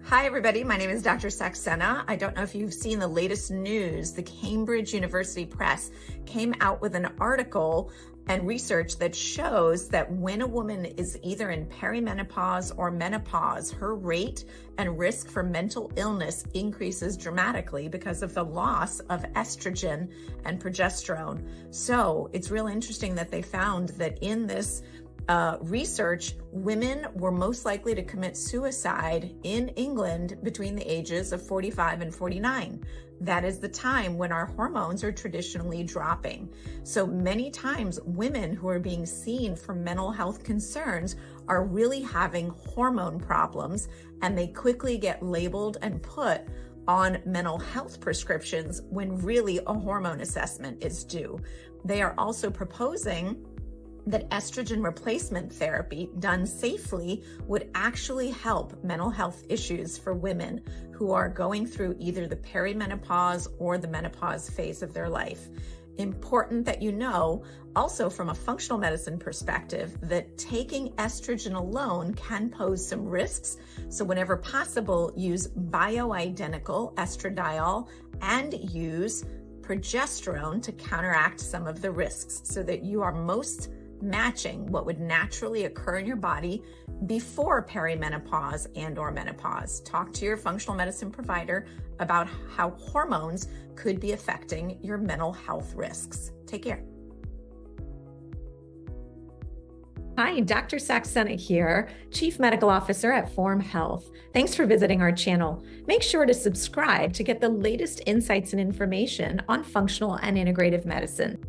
Hi, everybody. My name is Dr. Saxena. I don't know if you've seen the latest news. The Cambridge University Press came out with an article and research that shows that when a woman is either in perimenopause or menopause, her rate and risk for mental illness increases dramatically because of the loss of estrogen and progesterone. So it's real interesting that they found that in this research, women were most likely to commit suicide in England between the ages of 45 and 49. That is the time when our hormones are traditionally dropping. So many times women who are being seen for mental health concerns are really having hormone problems, and they quickly get labeled and put on mental health prescriptions when really a hormone assessment is due. They are also proposing that estrogen replacement therapy done safely would actually help mental health issues for women who are going through either the perimenopause or the menopause phase of their life. Important that you know, also from a functional medicine perspective, that taking estrogen alone can pose some risks. So whenever possible, use bioidentical estradiol and use progesterone to counteract some of the risks so that you are most matching what would naturally occur in your body before perimenopause and or menopause. Talk to your functional medicine provider about how hormones could be affecting your mental health risks. Take care. Hi, Dr. Saxena here, Chief Medical Officer at Form Health. Thanks for visiting our channel. Make sure to subscribe to get the latest insights and information on functional and integrative medicine.